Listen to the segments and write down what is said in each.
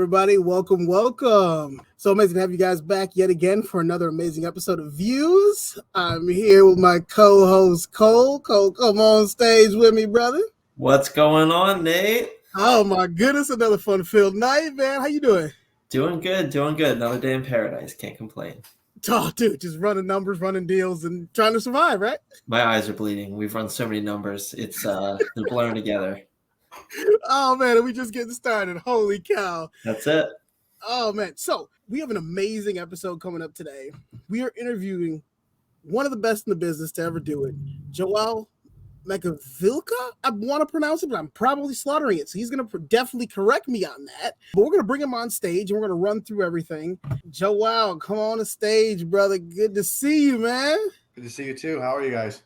everybody. Welcome. So amazing to have you guys back yet again for another amazing episode of Views. I'm here with my co-host, Cole. Cole, come on stage with me, brother. What's going on, Nate? Oh, my goodness. Another fun-filled night, man. How you doing? Doing good. Another day in paradise. Can't complain. Oh, dude, just running numbers, running deals, and trying to survive, right? My eyes are bleeding. We've run so many numbers. It's they're blurring together. Oh, man, are we just getting started? Holy cow. That's it. Oh, man. So we have an amazing episode coming up today. We are interviewing one of the best in the business to ever do it, Joao Macavilca. I want to pronounce it, but I'm probably slaughtering it. So he's going to definitely correct me on that. But we're going to bring him on stage and we're going to run through everything. Joao, come on the stage, brother. Good to see you, man. Good to see you too. How are you guys?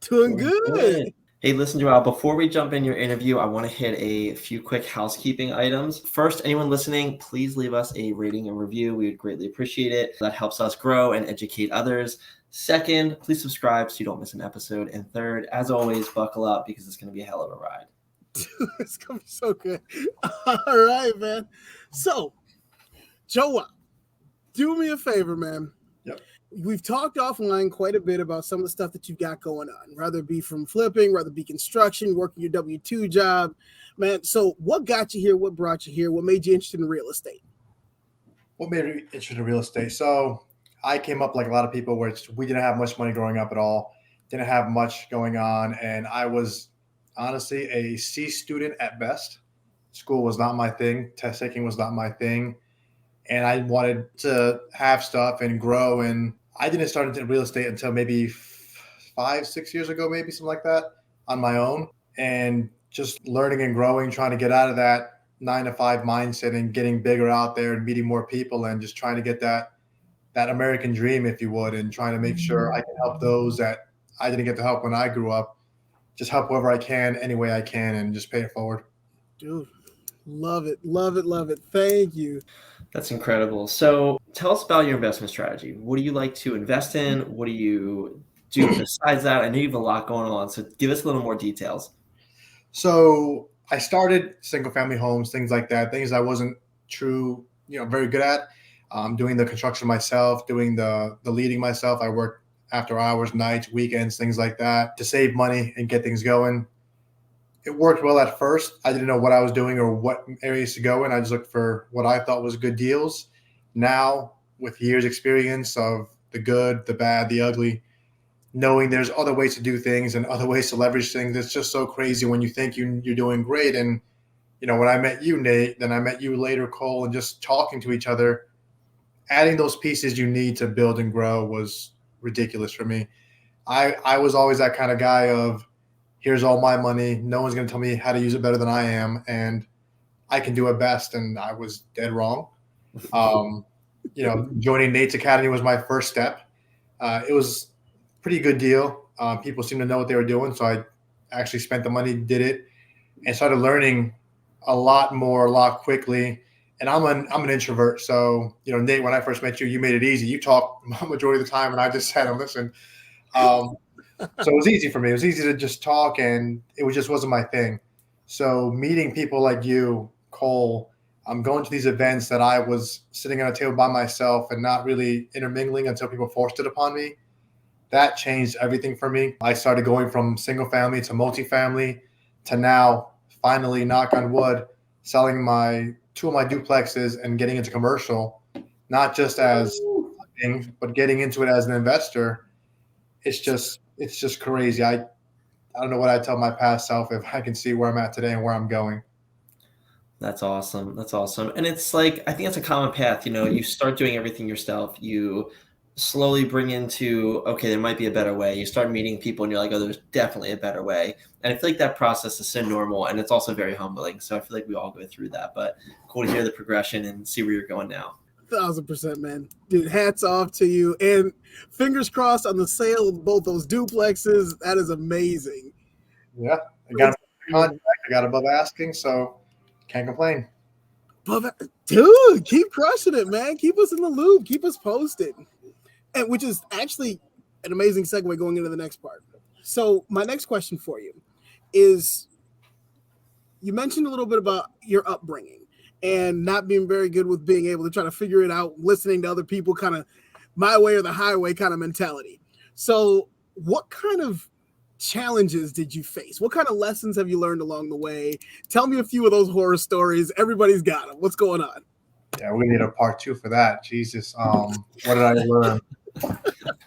Doing good. Hey, listen, Joao, before we jump in your interview, I want to hit a few quick housekeeping items. First, anyone listening, please leave us a rating and review. We would greatly appreciate it. That helps us grow and educate others. Second, please subscribe so you don't miss an episode. And third, as always, buckle up because it's going to be a hell of a ride. It's going to be so good. All right, man. So, Joao, do me a favor, man. Yep. We've talked offline quite a bit about some of the stuff that you've got going on, whether it be from flipping, whether it be construction, working your W-2 job. Man, so what got you here? What brought you here? What made you interested in real estate? What made me interested in real estate? So I came up like a lot of people where we didn't have much money growing up at all, didn't have much going on. And I was honestly a C student at best. School was not my thing. Test taking was not my thing. And I wanted to have stuff and grow. And I didn't start into real estate until maybe 5-6 years ago, maybe something like that, on my own. And just learning and growing, trying to get out of that 9-to-5 mindset and getting bigger out there and meeting more people and just trying to get that American dream, if you would, and trying to make sure I can help those that I didn't get to help when I grew up. Just help whoever I can, any way I can, and just pay it forward. Dude, love it. Thank you. That's incredible. So tell us about your investment strategy. What do you like to invest in? What do you do besides that? I know you have a lot going on, so give us a little more details. So I started single family homes, things like that, things I wasn't very good at. Doing the construction myself, doing the leading myself. I worked after hours, nights, weekends, things like that to save money and get things going. It worked well at first. I didn't know what I was doing or what areas to go in. I just looked for what I thought was good deals. Now, with years experience of the good, the bad, the ugly, knowing there's other ways to do things and other ways to leverage things, it's just so crazy when you think you're doing great. And, when I met you, Nate, then I met you later, Cole, and just talking to each other, adding those pieces you need to build and grow was ridiculous for me. I was always that kind of guy of, here's all my money. No one's going to tell me how to use it better than I am. And I can do it best. And I was dead wrong. Joining Nate's Academy was my first step. It was a pretty good deal. People seemed to know what they were doing. So I actually spent the money, did it, and started learning a lot quickly. And I'm an introvert. So, Nate, when I first met you, you made it easy. You talk majority of the time and I just sat and listened. So it was easy for me. It was easy to just talk, and it just wasn't my thing. So meeting people like you, Cole, I'm going to these events that I was sitting at a table by myself and not really intermingling until people forced it upon me. That changed everything for me. I started going from single family to multifamily to now, finally, knock on wood, selling two of my duplexes and getting into commercial, not just as funding, but getting into it as an investor. It's just crazy. I don't know what I'd tell my past self if I can see where I'm at today and where I'm going. That's awesome. And it's like, I think it's a common path. You start doing everything yourself. You slowly bring into, okay, there might be a better way. You start meeting people and you're like, oh, there's definitely a better way. And I feel like that process is so normal and it's also very humbling. So I feel like we all go through that, but cool to hear the progression and see where you're going now. 1,000%, man. Dude, hats off to you. And fingers crossed on the sale of both those duplexes. That is amazing. Yeah. I got a contract. I got above asking, so can't complain. Dude, keep crushing it, man. Keep us in the loop. Keep us posted. And which is actually an amazing segue going into the next part. So my next question for you is, you mentioned a little bit about your upbringing. and not being very good with being able to try to figure it out, listening to other people, kind of my way or the highway kind of mentality. So what kind of challenges did you face? What kind of lessons have you learned along the way? Tell me a few of those horror stories. Everybody's got them. What's going on? Yeah, we need a part 2 for that. Jesus. What did I learn? So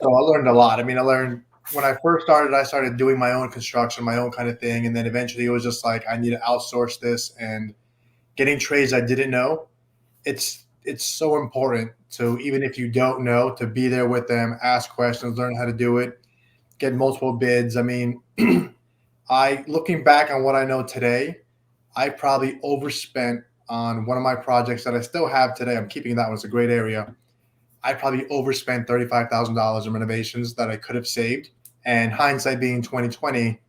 I learned a lot. I mean, I learned when I first started, I started doing my own construction, my own kind of thing. And then eventually it was just like, I need to outsource this, and getting trades I didn't know. It's so important to, even if you don't know, to be there with them, ask questions, learn how to do it, get multiple bids. I mean, looking back on what I know today, I probably overspent on one of my projects that I still have today. I'm keeping that one. It's a great area. I probably overspent $35,000 in renovations that I could have saved. And hindsight being 2020,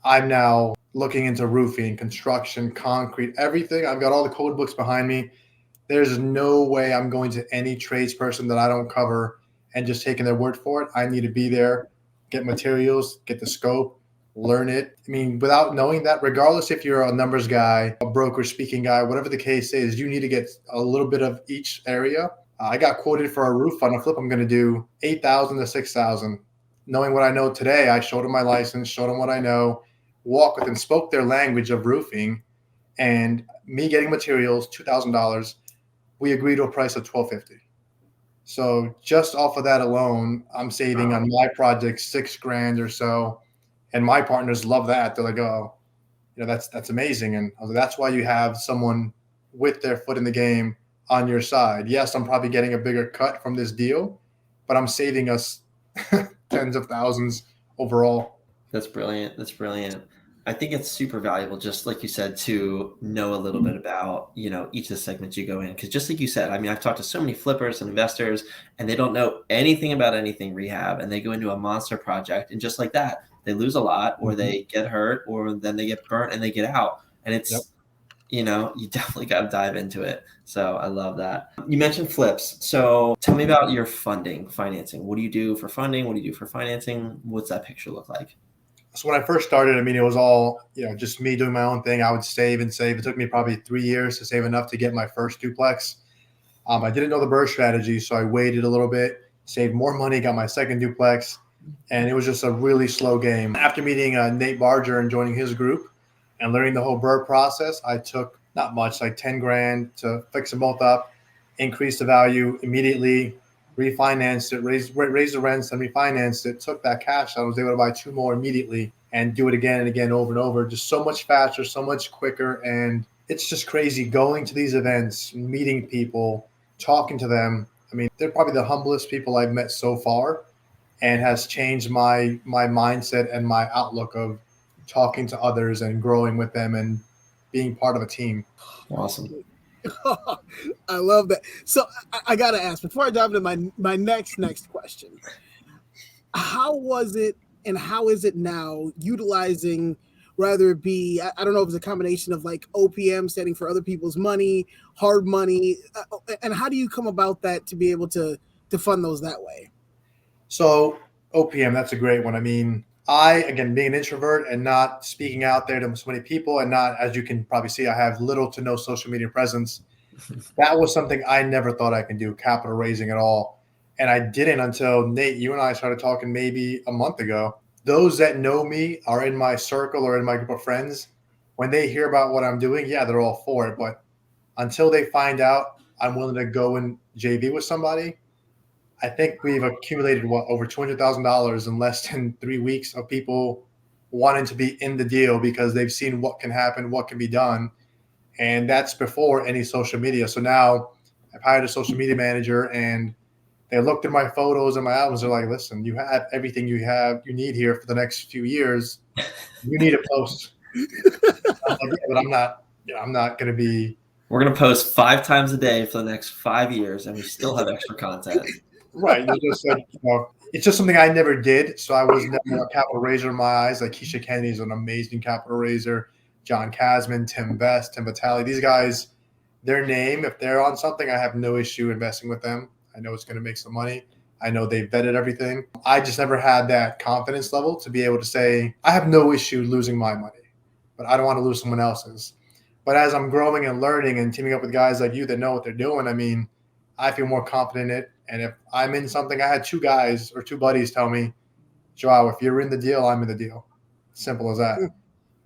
I'm now looking into roofing, construction, concrete, everything. I've got all the code books behind me. There's no way I'm going to any tradesperson that I don't cover and just taking their word for it. I need to be there, get materials, get the scope, learn it. I mean, without knowing that, regardless if you're a numbers guy, a broker speaking guy, whatever the case is, you need to get a little bit of each area. I got quoted for a roof on a flip. I'm going to do 8,000 to 6,000. Knowing what I know today, I showed them my license, showed them what I know, walked with them, spoke their language of roofing, and me getting materials, $2,000. We agreed to a price of $1,250. So just off of that alone, I'm saving on my project $6,000 or so, and my partners love that. They're like, "Oh, that's amazing." And I was like, that's why you have someone with their foot in the game on your side. Yes, I'm probably getting a bigger cut from this deal, but I'm saving us tens of thousands overall. That's brilliant. That's brilliant. I think it's super valuable, just like you said, to know a little bit about, each of the segments you go in. Because just like you said, I mean, I've talked to so many flippers and investors, and they don't know anything about anything rehab, and they go into a monster project, and just like that, they lose a lot, or they get hurt, or then they get burnt and they get out. And it's, you definitely got to dive into it. So I love that. You mentioned flips. So tell me about your financing. What do you do for funding? What do you do for financing? What's that picture look like? So when I first started, I mean, it was all, just me doing my own thing. I would save and save. It took me probably 3 years to save enough to get my first duplex. I didn't know the BRRRR strategy, so I waited a little bit, saved more money, got my second duplex, and it was just a really slow game. After meeting Nate Barger and joining his group and learning the whole BRRRR process, I took not much, like $10,000 to fix them both up, increase the value immediately, refinanced it, raised the rents, and refinanced it, took that cash. I was able to buy 2 more immediately and do it again and again over and over, just so much faster, so much quicker. And it's just crazy going to these events, meeting people, talking to them. I mean, they're probably the humblest people I've met so far, and has changed my mindset and my outlook of talking to others and growing with them and being part of a team. Awesome. I love that. So I got to ask, before I dive into my next question, how was it and how is it now utilizing, rather it be, I don't know if it's a combination of like OPM, standing for other people's money, hard money, and how do you come about that to be able to fund those that way? So OPM, that's a great one. I mean, again, being an introvert and not speaking out there to so many people, and not, as you can probably see, I have little to no social media presence. That was something I never thought I could do, capital raising at all. And I didn't until Nate, you and I started talking maybe a month ago. Those that know me are in my circle or in my group of friends. When they hear about what I'm doing, yeah, they're all for it. But until they find out I'm willing to go in JV with somebody, I think we've accumulated over $200,000 in less than 3 weeks of people wanting to be in the deal because they've seen what can happen, what can be done. And that's before any social media. So now I've hired a social media manager, and they looked at my photos and my albums. They're like, listen, you have everything you need here for the next few years. You need a post. I'm like, yeah, but I'm not going to be. We're going to post 5 times a day for the next 5 years, and we still have extra content. Right. It's just something I never did. So I was never a capital raiser in my eyes. Like Keisha Kennedy is an amazing capital raiser. John Kasman, Tim Best, Tim Vitale. These guys, their name, if they're on something, I have no issue investing with them. I know it's going to make some money. I know they vetted everything. I just never had that confidence level to be able to say, I have no issue losing my money, but I don't want to lose someone else's. But as I'm growing and learning and teaming up with guys like you that know what they're doing, I mean, I feel more confident in it. And if I'm in something, I had two guys or two buddies tell me, Joao, if you're in the deal, I'm in the deal. Simple as that.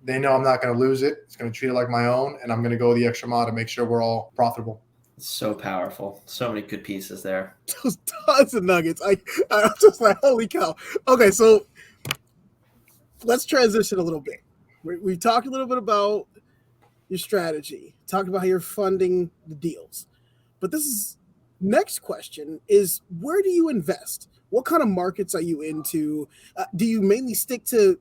They know I'm not going to lose it. It's going to treat it like my own, and I'm going to go the extra mile to make sure we're all profitable. So powerful. So many good pieces there. Those tons of nuggets. I'm just like, holy cow. Okay, so let's transition a little bit. We talked a little bit about your strategy, talked about how you're funding the deals. But this is next question is, where do you invest? What kind of markets are you into? Do you mainly stick to,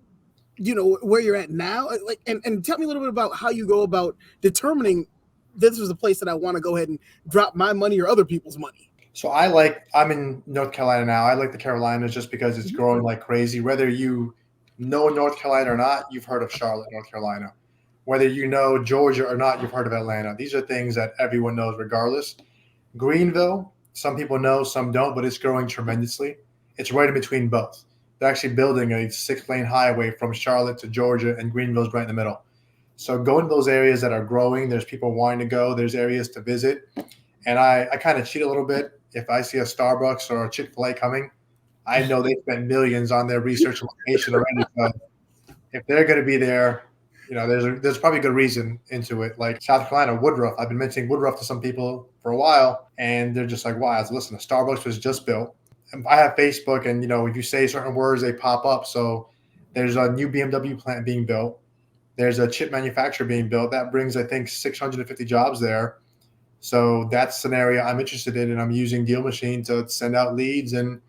where you're at now? Like, and tell me a little bit about how you go about determining this is a place that I want to go ahead and drop my money or other people's money. So I'm in North Carolina now. I like the Carolinas just because it's growing like crazy. Whether you know North Carolina or not, you've heard of Charlotte, North Carolina. Whether you know Georgia or not, you've heard of Atlanta. These are things that everyone knows regardless. Greenville, some people know, some don't, but it's growing tremendously. It's right in between both. They're actually building a 6-lane highway from Charlotte to Georgia, and Greenville's right in the middle. So go into those areas that are growing. There's people wanting to go. There's areas to visit. And I kind of cheat a little bit. If I see a Starbucks or a Chick-fil-A coming, I know they spent millions on their research and location already. So if they're going to be there, there's probably a good reason into it. Like South Carolina, Woodruff. I've been mentioning Woodruff to some people for a while, and they're just like, wow, listen, Starbucks was just built. I have Facebook, and, if you say certain words, they pop up. So there's a new BMW plant being built. There's a chip manufacturer being built. That brings, I think, 650 jobs there. So that's an area I'm interested in, and I'm using Deal Machine to send out leads and,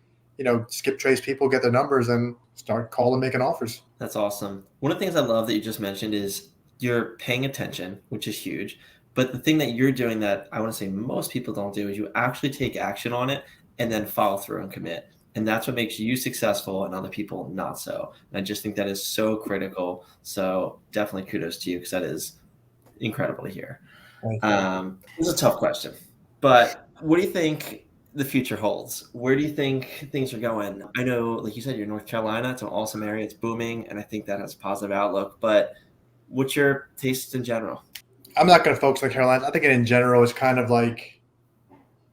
skip trace people, get their numbers, and start calling, making offers. That's awesome. One of the things I love that you just mentioned is you're paying attention, which is huge. But the thing that you're doing that I want to say most people don't do is you actually take action on it and then follow through and commit. And that's what makes you successful and other people not so. And I just think that is so critical. So definitely kudos to you, because that is incredible to hear. It's a tough question, but what do you think the future holds? Where do you think things are going? I know, like you said, you're in North Carolina. It's an awesome area. It's booming. And I think that has a positive outlook. But what's your taste in general? I'm not going to focus on the Carolinas. I think in general, it's kind of like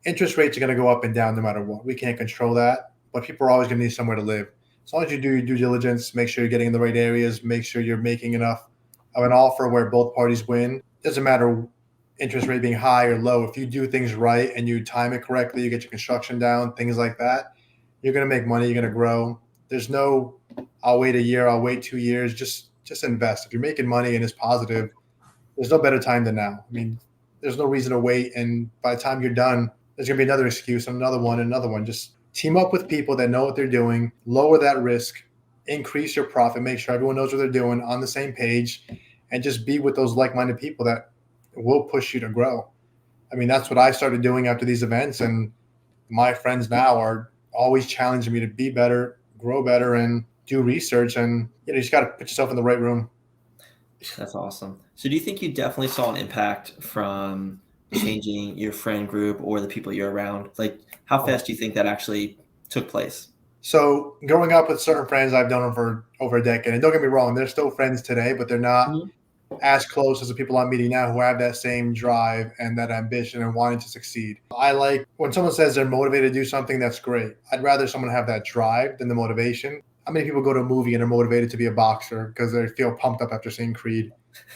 interest rates are going to go up and down no matter what. We can't control that, but people are always going to need somewhere to live. As long as you do your due diligence, make sure you're getting in the right areas, make sure you're making enough of an offer where both parties win. It doesn't matter interest rate being high or low. If you do things right and you time it correctly, you get your construction down, things like that, you're going to make money, you're going to grow. There's no, I'll wait a year, I'll wait 2 years. Just invest. If you're making money and it's positive, there's no better time than now. I mean, there's no reason to wait. And by the time you're done, there's going to be another excuse and another one and another one. Just team up with people that know what they're doing, lower that risk, increase your profit, make sure everyone knows what they're doing, on the same page, and just be with those like-minded people that will push you to grow. I mean, that's what I started doing after these events, and my friends now are always challenging me to be better, grow better, and do research. And you just got to put yourself in the right room. That's awesome. So do you think you definitely saw an impact from changing your friend group or the people you're around? Like, how fast do you think that actually took place? So growing up with certain friends, I've known them for over a decade. And don't get me wrong, they're still friends today, but they're not as close as the people I'm meeting now who have that same drive and that ambition and wanting to succeed. I like when someone says they're motivated to do something, that's great. I'd rather someone have that drive than the motivation. How many people go to a movie and are motivated to be a boxer because they feel pumped up after seeing Creed?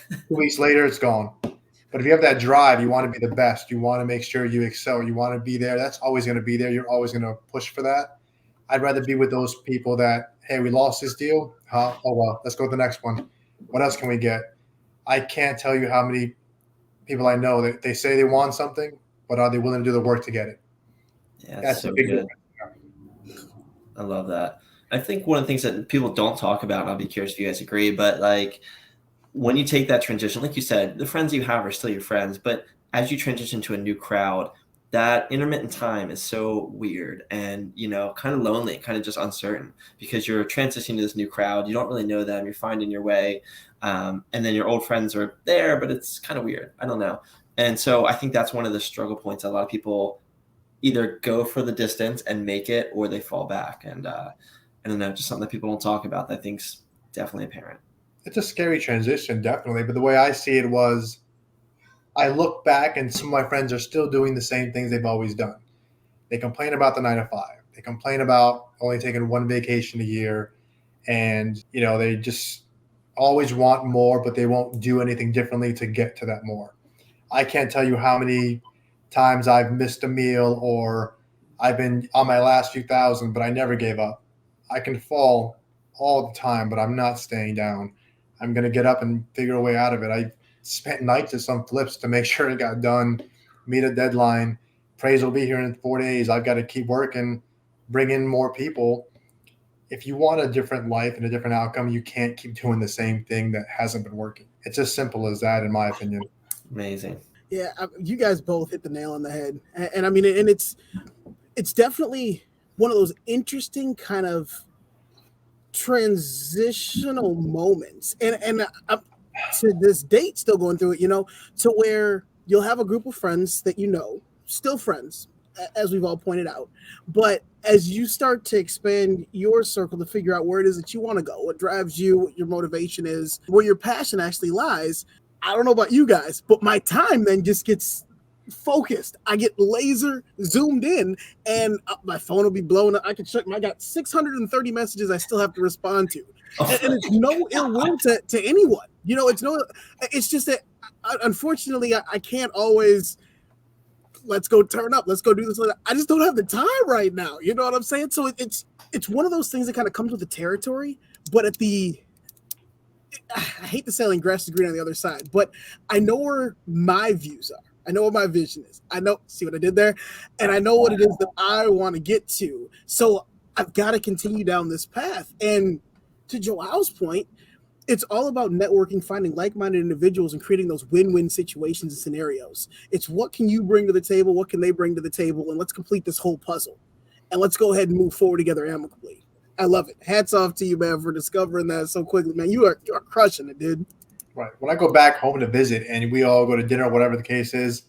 2 weeks later, it's gone. But if you have that drive, you want to be the best. You want to make sure you excel. You want to be there. That's always going to be there. You're always going to push for that. I'd rather be with those people that, hey, we lost this deal. Oh, well, let's go to the next one. What else can we get? I can't tell you how many people I know that they say they want something, but are they willing to do the work to get it? Yeah, that's so good. I love that. I think one of the things that people don't talk about, and I'll be curious if you guys agree, but like when you take that transition, like you said, the friends you have are still your friends, but as you transition to a new crowd, that intermittent time is so weird and, kind of lonely, kind of just uncertain because you're transitioning to this new crowd. You don't really know them. You're finding your way. And then your old friends are there, but it's kind of weird. I don't know. And so I think that's one of the struggle points. A lot of people either go for the distance and make it, or they fall back. And I don't know, just something that people don't talk about that I think's definitely apparent. It's a scary transition, definitely. But the way I see it was I look back and some of my friends are still doing the same things they've always done. They complain about the 9 to 5. They complain about only taking one vacation a year. And, they just always want more, but they won't do anything differently to get to that more. I can't tell you how many times I've missed a meal or I've been on my last few thousand, but I never gave up. I can fall all the time, but I'm not staying down. I'm going to get up and figure a way out of it. I spent nights at some flips to make sure it got done, meet a deadline. Praise will be here in 4 days. I've got to keep working, bring in more people. If you want a different life and a different outcome, you can't keep doing the same thing that hasn't been working. It's as simple as that, in my opinion. Amazing. Yeah, you guys both hit the nail on the head. And I mean, and it's definitely one of those interesting kind of transitional moments. And I'm, to this date, still going through it, to where you'll have a group of friends that still friends, as we've all pointed out. But as you start to expand your circle to figure out where it is that you want to go, what drives you, what your motivation is, where your passion actually lies, I don't know about you guys, but my time then just gets focused. I get laser zoomed in, and my phone will be blowing up. I got 630 messages I still have to respond to. And it's no ill will to anyone. It's just that unfortunately I can't always, let's go turn up, let's go do this. I just don't have the time right now. You know what I'm saying? So it's one of those things that kind of comes with the territory, but I hate to say grass is green on the other side, but I know where my views are. I know what my vision is. See what I did there? And I know what it is that I want to get to. So I've got to continue down this path. And to Joao's point, it's all about networking, finding like-minded individuals and creating those win-win situations and scenarios. It's what can you bring to the table? What can they bring to the table? And let's complete this whole puzzle. And let's go ahead and move forward together amicably. I love it. Hats off to you, man, for discovering that so quickly, man. You are crushing it, dude. Right. When I go back home to visit and we all go to dinner, whatever the case is,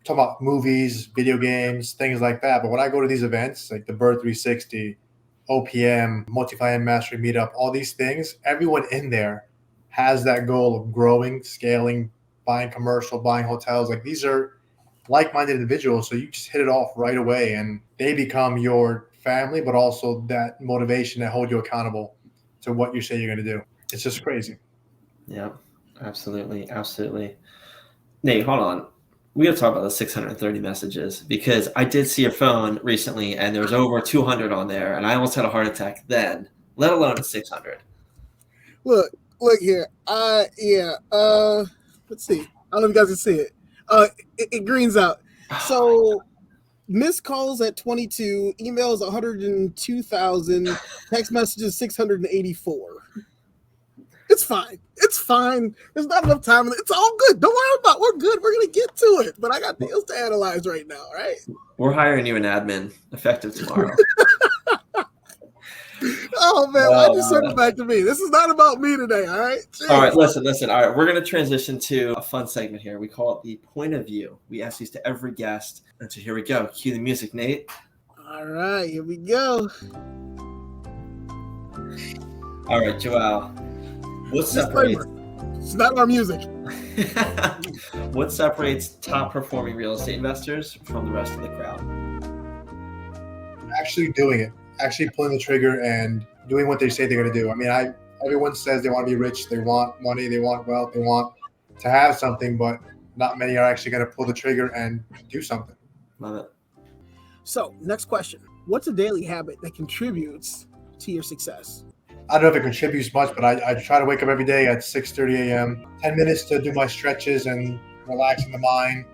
talk about movies, video games, things like that. But when I go to these events, like the Bird 360, OPM, Multi-Finance Mastery Meetup, all these things, everyone in there has that goal of growing, scaling, buying commercial, buying hotels. Like these are like-minded individuals. So you just hit it off right away and they become your family, but also that motivation that hold you accountable to what you say you're going to do. It's just crazy. Yeah, absolutely. Absolutely. Nate, hold on. We got to talk about the 630 messages because I did see your phone recently and there was over 200 on there and I almost had a heart attack then, let alone at 600. Look here. Let's see. I don't know if you guys can see it. It greens out. So missed calls at 22, emails 102,000, text messages 684. It's fine. It's fine. There's not enough time. It's all good. Don't worry about it. We're good. We're going to get to it. But I got deals to analyze right now, right? We're hiring you an admin effective tomorrow. Oh, man. Why you circle back to me? This is not about me today, all right? Jeez. All right, listen. All right, we're going to transition to a fun segment here. We call it the point of view. We ask these to every guest. And so here we go. Cue the music, Nate. All right, here we go. All right, Joao. What separates? It's not our music. What separates top performing real estate investors from the rest of the crowd? Actually doing it. Actually pulling the trigger and doing what they say they're going to do. I mean, everyone says they want to be rich, they want money, they want wealth, they want to have something, but not many are actually going to pull the trigger and do something. Love it. So, next question. What's a daily habit that contributes to your success? I don't know if it contributes much, but I try to wake up every day at 6:30 a.m. 10 minutes to do my stretches and relaxing the mind,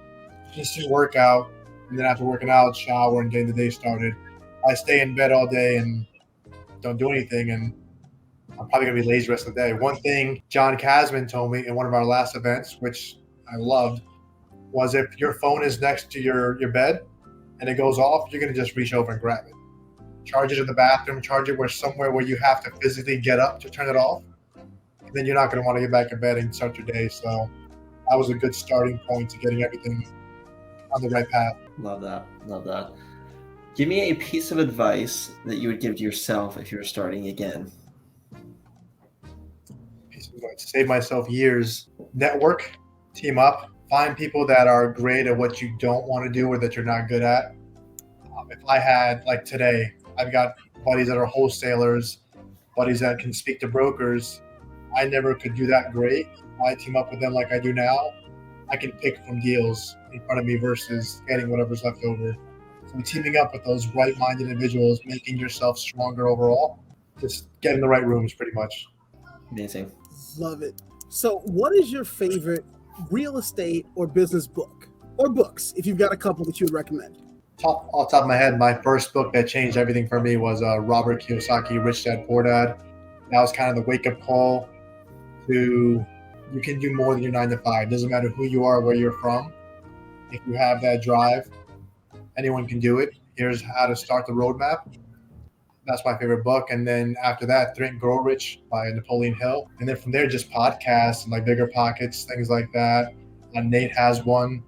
just to work out, and then after working out, shower and getting the day started. I stay in bed all day and don't do anything, and I'm probably going to be lazy the rest of the day. One thing John Kasman told me in one of our last events, which I loved, was if your phone is next to your bed and it goes off, you're going to just reach over and grab it. Charge it in the bathroom, charge it somewhere where you have to physically get up to turn it off. And then you're not going to want to get back in bed and start your day. So that was a good starting point to getting everything on the right path. Love that. Give me a piece of advice that you would give to yourself if you were starting again. Piece of advice. Save myself years. Network, team up, find people that are great at what you don't want to do or that you're not good at. If I had, like today, I've got buddies that are wholesalers, buddies that can speak to brokers. I never could do that great. If I team up with them like I do now, I can pick from deals in front of me versus getting whatever's left over. So teaming up with those right-minded individuals, making yourself stronger overall, just get in the right rooms pretty much. Amazing. Love it. So what is your favorite real estate or business book, or books, if you've got a couple that you would recommend? Off the top of my head, my first book that changed everything for me was Robert Kiyosaki, Rich Dad, Poor Dad. That was kind of the wake-up call to you can do more than your 9 to 5. Doesn't matter who you are, where you're from. If you have that drive, anyone can do it. Here's how to start the roadmap. That's my favorite book. And then after that, Think and Grow Rich by Napoleon Hill. And then from there, just podcasts and like Bigger Pockets, things like that. And Nate has one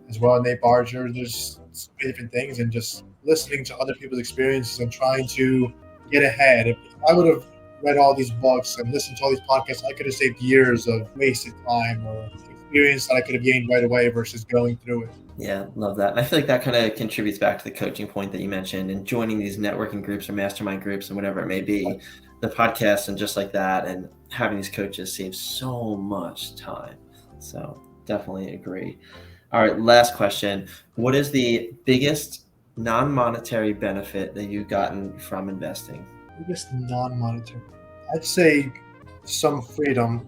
as well, Nate Barger. There's so many different things, and just listening to other people's experiences and trying to get ahead. If I would have read all these books and listened to all these podcasts, I could have saved years of wasted time or experience that I could have gained right away versus going through it. Yeah, love that. And I feel like that kind of contributes back to the coaching point that you mentioned, and joining these networking groups or mastermind groups and whatever it may be, the podcast and just like that, and having these coaches saves so much time. So definitely agree. All right, last question. What is the biggest non-monetary benefit that you've gotten from investing? Biggest non-monetary, I'd say some freedom,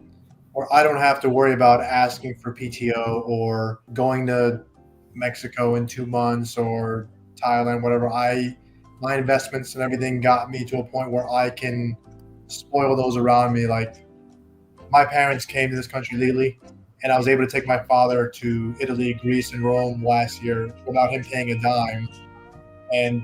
where I don't have to worry about asking for PTO or going to Mexico in 2 months or Thailand, whatever. My investments and everything got me to a point where I can spoil those around me. Like, my parents came to this country legally, and I was able to take my father to Italy, Greece, and Rome last year without him paying a dime, and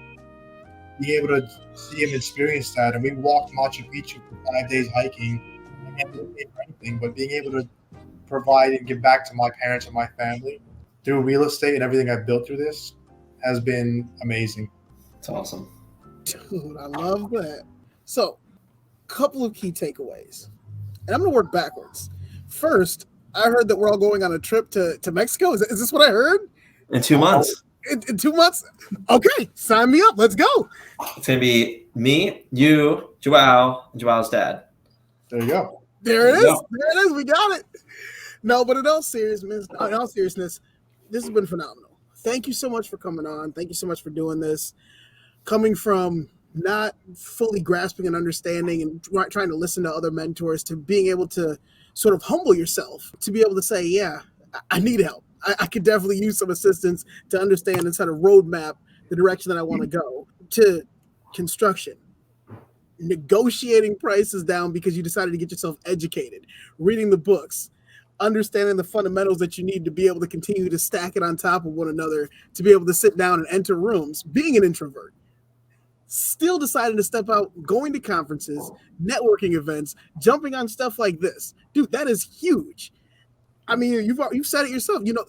being able to see him experience that. And we walked Machu Picchu for 5 days hiking. I can't pay for anything, but being able to provide and give back to my parents and my family through real estate and everything I've built through this has been amazing. It's awesome. Dude, I love that. So, couple of key takeaways. And I'm going to work backwards. First, I heard that we're all going on a trip to Mexico. Is this what I heard? In 2 months. In 2 months? Okay, sign me up. Let's go. It's going to be me, you, Joao, and Joao's dad. There you go. There it is. Yeah. There it is. We got it. No, but in all seriousness, this has been phenomenal. Thank you so much for coming on. Thank you so much for doing this. Coming from not fully grasping and understanding and trying to listen to other mentors, to being able to sort of humble yourself, to be able to say, yeah, I need help. I could definitely use some assistance to understand and sort of roadmap the direction that I want to go. To construction, negotiating prices down because you decided to get yourself educated, reading the books, understanding the fundamentals that you need to be able to continue to stack it on top of one another, to be able to sit down and enter rooms, being an introvert, still deciding to step out, going to conferences, networking events, jumping on stuff like this. Dude, that is huge. I mean, you've said it yourself. You know,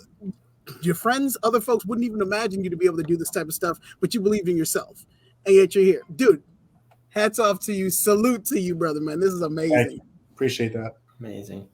your friends, other folks wouldn't even imagine you to be able to do this type of stuff, but you believe in yourself, and yet you're here. Dude, hats off to you. Salute to you, brother, man. This is amazing. Appreciate that. Amazing.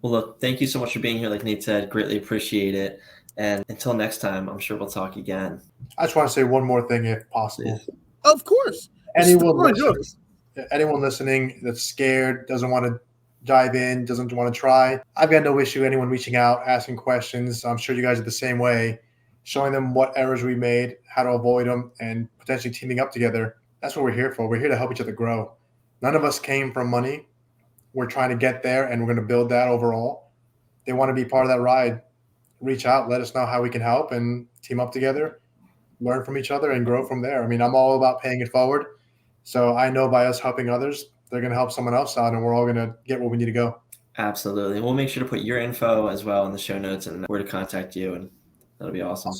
Well, look, thank you so much for being here. Like Nate said, greatly appreciate it. And until next time, I'm sure we'll talk again. I just want to say one more thing, if possible. Please. Of course. Anyone listening that's scared, doesn't want to dive in, doesn't want to try, I've got no issue anyone reaching out, asking questions. I'm sure you guys are the same way, showing them what errors we made, how to avoid them, and potentially teaming up together. That's what we're here for. We're here to help each other grow. None of us came from money. We're trying to get there, and we're going to build that overall. They want to be part of that ride. Reach out, let us know how we can help, and team up together, learn from each other, and grow from there. I mean, I'm all about paying it forward. So I know by us helping others, they're going to help someone else out, and we're all going to get where we need to go. Absolutely. We'll make sure to put your info as well in the show notes and where to contact you, and that'll be awesome.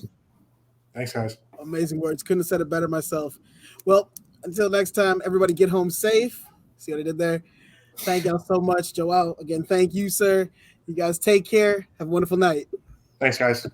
Thanks, guys. Amazing words. Couldn't have said it better myself. Well, until next time, everybody get home safe. See what I did there? Thank y'all so much. Joao, again, thank you, sir. You guys take care. Have a wonderful night. Thanks, guys.